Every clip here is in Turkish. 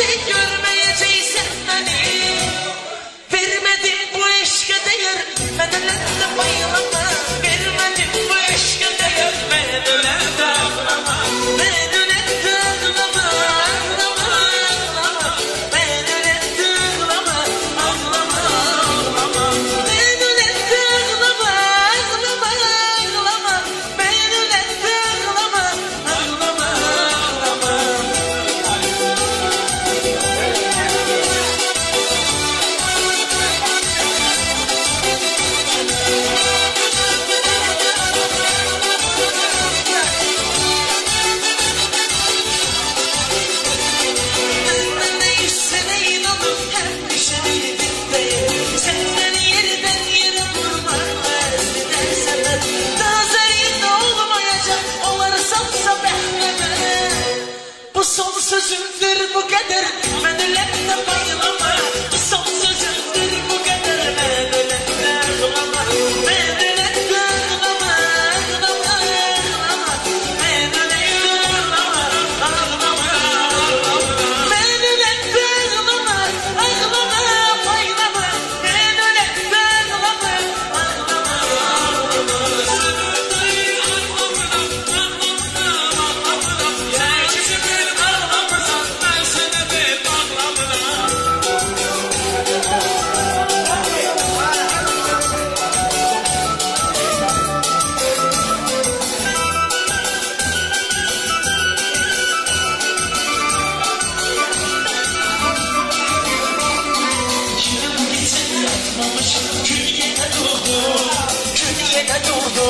görmeyeceksin beni. Vermedim bu eşke değer, ben öyle bayılama. Vermedim bu eşke değer, ben öyle ağlama. Ben öyle ağlama, ağlama, ağlama. Ben öyle ağlama, ağlama, ağlama. Ben öyle ağlama, ağlama, ağlama. Ben öyle ağlama, ağlama, ağlama. Son sözümdür bu kadar, ben öyle de bayılama. Son sözümdür bu kadar, ben öyle de ağlama. Ben öyle de ağlama, ağlama, ağlama. Ben öyle de ağlama, ağlama, ağlama. Ben öyle de ağlama, ağlama, baylama. Ben öyle de ağlama, ağlama, ağlama. Külliyene doğdu.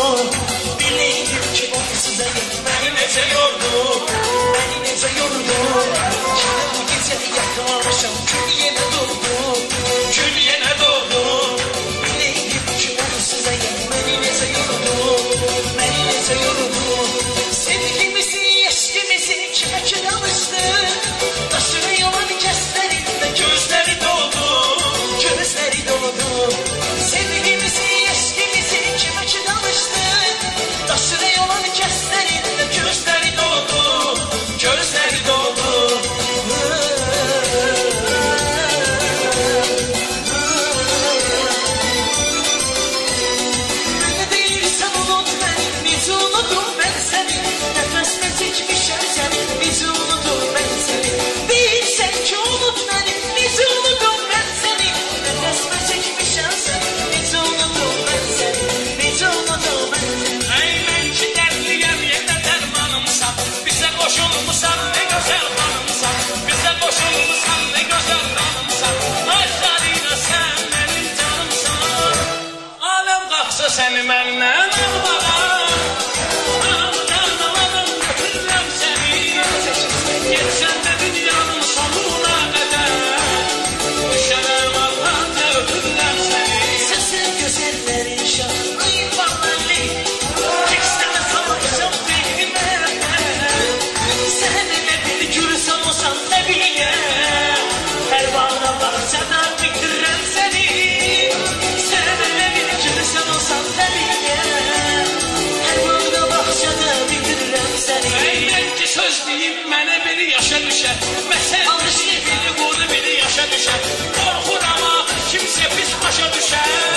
Bileydim ki o size beni nece yordu. Beni nece yordu. Bu gece yakalamışım. Külliyene doğdu. Külliyene doğdu. Bileydim ki o size beni nece yordu. Beni nece yordu. Sevgimizi, eşkimizi kime kiramıştı? Taşını yolan keslerinde gözleri doldu. Gözleri doldu. Sevgimizi, eşkimizi kime kiramıştı? Taşını yolan keslerinde gözleri doldu. Gözleri doldu. Ne değilsen unut beni, bizi unutum ben seni. Nefesime çekmişim seni, bizi unutum ben seni. Değilsen ki unut beni, bizi unutum ben seni. Nefesime çekmişim seni, bizi unutum ben seni. Bizi unutum ben seni. Ey ben ki dertliyem yerde dermanımsan. Bize koşulmuşsan ne güzel hanımsan. Bize koşulmuşsan ne güzel hanımsan. Aşağıda sen benim canımsan. Alem kalksa seni benden almağa. Aldan aladım götürürüm seni. Geçsen de dünyanın sonuna kadar. Düşerim Allah'ta öpürüm seni. Sesin güzellerin şahı vallahi. Kestene savaşım beynime. Seninle bir gülsem olsam ne bileyim. Her bağda bahçede bitiririm seni. Seninle bir gülsem olsam ne bileyim. Her bağda bahçede bitiririm seni. Ey belki söz deyip mənə biri yaşa düşər. Məsəl ki biri qolu biri yaşa düşər. Qorxuram ha kimsə pis başa düşər.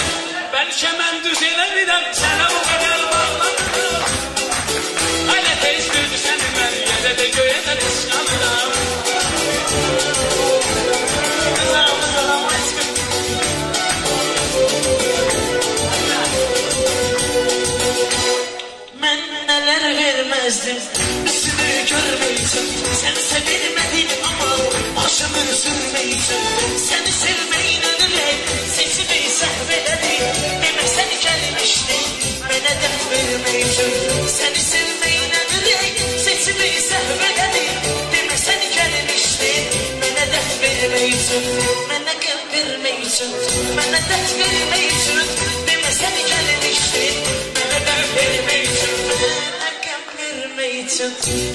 Bəlkə mən düz eləmirəm sənə bu qədər bağlanırım. Hələ tez gördü səni mən yenə də göyə də qısqanıram. Ben neler vermezdim üstünü görmeysin. Sense vermedin ama başımı sürmeysin. Seni sevmeyin önüne sesimi sehveledim. Deme seni gelmiştin bana dert vermeysin. Seni sevmeyin önüne sesimi sehveledim. Deme seni gelmiştin bana dert vermeysin. Bana gel vermeysin. Bana dert vermeysin. Deme seni gelmiştin bana dert vermeysin.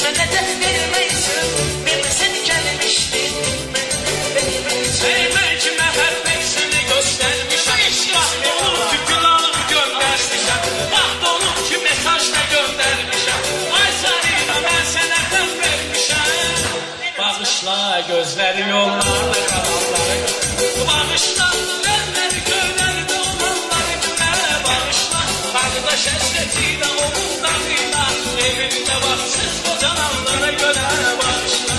Bana dert vermeysin. Deme seni gelmiştin bana dert vermeysin. Ey belki məhəbbət səni göstərmişəm. Bax dolu tükülanı göndərmişəm. Bax dolu ki mesaj da göndərmişəm. Ay Zarina mən sənə dəm vermişəm. Bağışla gözlərimi yollarda kalanları bağışla, verler göylerde olanları güne bağışla, kardeş hasretiyle omuzlarıyla evinde baksız bocananlara göre bağışla.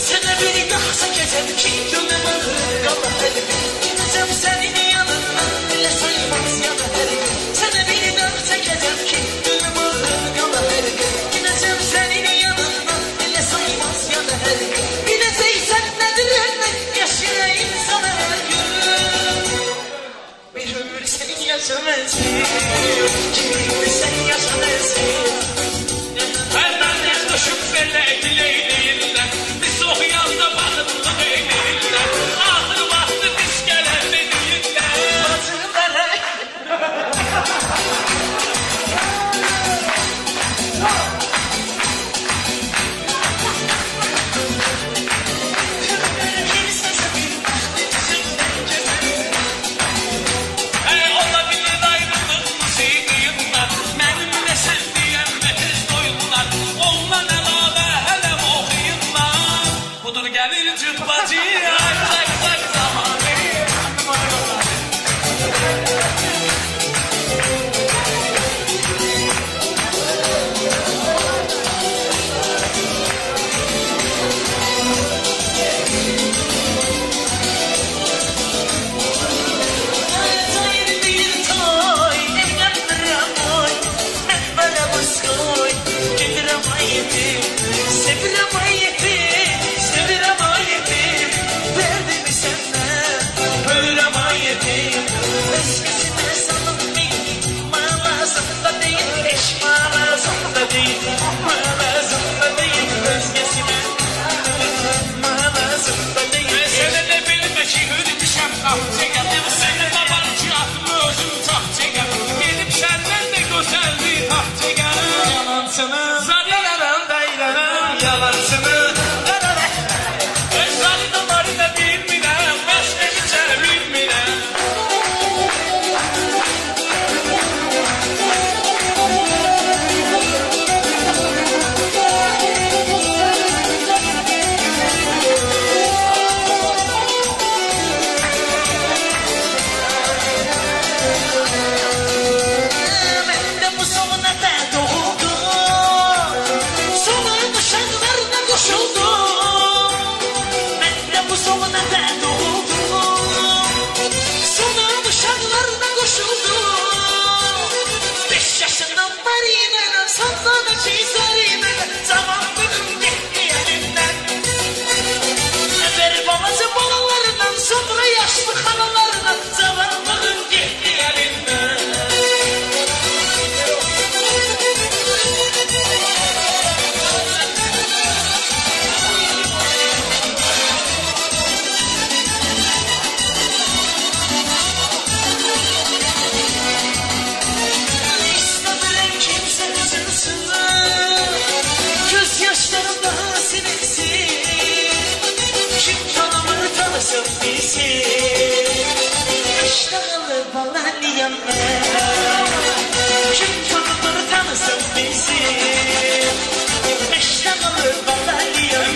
Sana beni daha geçer ki gönlüm ağır kalan her gün. Gideceğim senin yanından bile saymaz yana her gün. Sana beni daha geçer ki gönlüm ağır kalan her gün. Gideceğim senin yanından bile saymaz yana her gün. Gideceksen nedir ölmek yaşayayım sana her gün. Bir ömür sen yaşamazsın, kimi sen yaşamazsın. Benden yaklaşıp belə dileyliyindən biz oxuyanda baxımlıq eyliyirlər ahır vaxtı biz gələn deyirlər Batını verək ola bilir ayrılıq musiqiyinlər mənimlə sən deyənlə tez doyurlar ondan əlavə hələm oxuyurlar budur gəlir cübbacı zək zamanı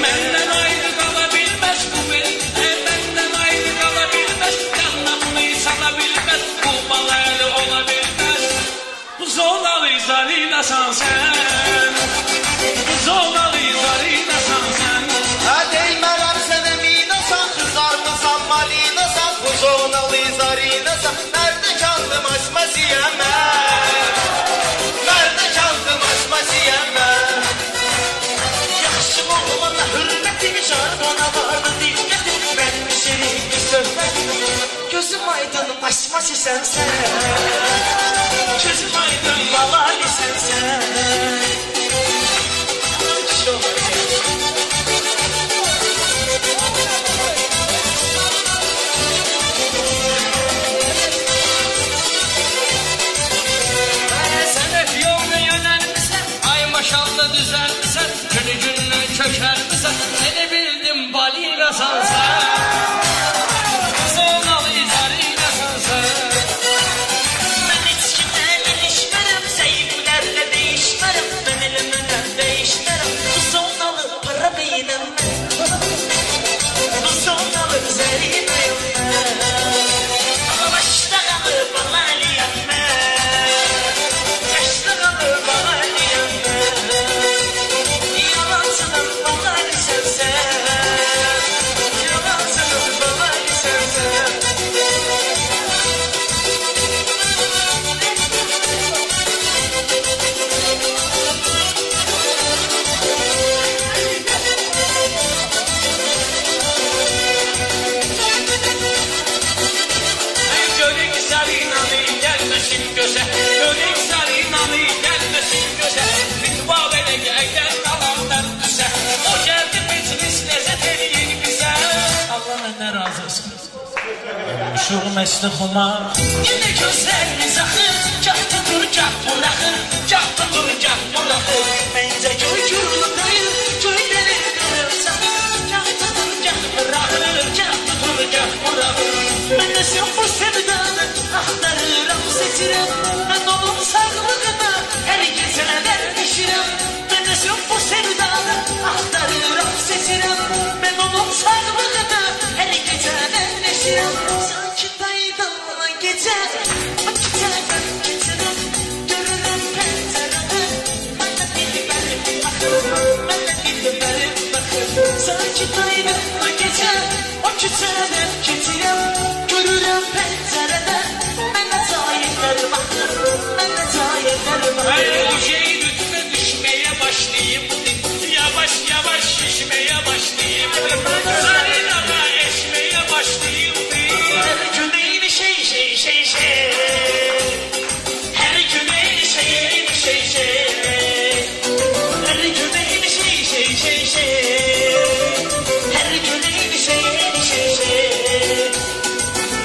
Məndən ayrı qala bilməz bu bel məndən ayrı qala bilməz yanına sala bilməz bu balaylı ola bilməz Zolalı zarilasan sən Zolalı zarilasan sən Deymərəm sənə minasan, kızarmısan malinasan, Zonalı zarinasan, nerede kaldım açmasıyam mən Nerede kaldım açmasıyam mən Yaxşı oğlana hürmətimi çağır, ona vardı diqqətim Mənim şirinli söhbətim, gözüm aydın açması sənsən Gözüm aydın balali sənsən Düzelmişsen, günü gününe kökermişsen Seni bildim balinasan sen Zonalı zarinasan sen Ben hiç kimle ilişmərəm, zəiflərlə deyişmərəm Mən məndən razı olsun. Uşuq məşli xumar. Yine gözleriniz akır, gah tutur, gah bırakır, gah tutur, gah bırakır. Bence köy gürültüyü, köyleri dönürsen, gah tutur, gah bırakır, gah tutur, gah bırakır. Ben de sen bu sevdanı aktarırım, seçirim. Ben onun sağlığına her gecene vermişirim. Ben de sen bu sevdanı aktarırım, seçirim. Ben onun sağlığına her gecene vermişirim. Sanki daydım gece, geceden geçirim. Görürüm pencerede, ben de bir bakırım, ben de bir bakırım. Sanki daydım gece, o geceden geçirim. Görürüm pencerede, ben de zahirler bakırım, ben de zahirler bakırım. Hayır, şey lütfen düşmeye başlayayım. Yavaş yavaş şişmeye başlayayım. Sarın ama eşmeye başlayayım. Her gün aynı şey. Her gün aynı şey. Her gün aynı şey. Her gün aynı şey.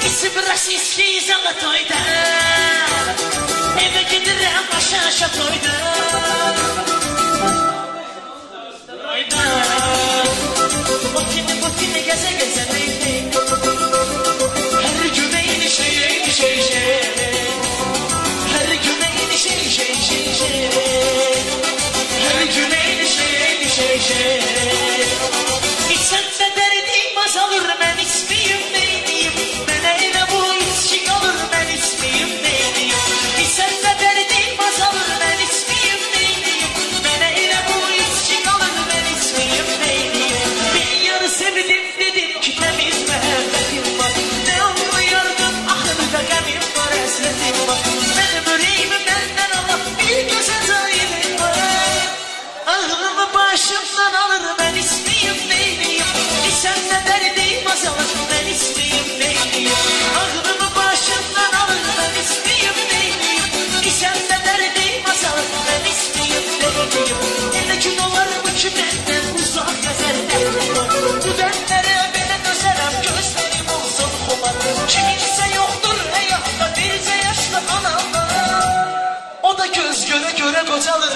İsim rasistliği Zalatoy'da. Eve giderim aşağı şatoyda. Botini geze neydi? Her gün aynı şey. Her gün aynı şey. Her gün aynı şey. İçsen de derdim azalır, ben ismiyim neyim? Ben eyle bu içki kalır, ben ismiyim neyim? İçsen de derdim azalır, ben ismiyim neyim? Ben eyle bu içki kalır, ben ismiyim neyim? Bir yarı sevdim dedim ki temiz muhabbetim var. Ne anlıyordum ahırda gemim var, esretim var. Benim yüreğimi benden alıp bir göze zahirim var. Aklımı başımdan alır, ben ismiyim neyim? Sen de derdim azalır, ben ismiyim neyim? Aklımı başımdan alır, ben ismiyim neyim? Sen de derdim azalır, ben ismiyim neyim? Ne gün olar mı ki benden uzak gezer derdim var. Bu dertlere beni dözerim, gözlerim olsun kumar. Kiminse yoktur hayatta birce yaşlı anam. O da göz göre göre kocalır.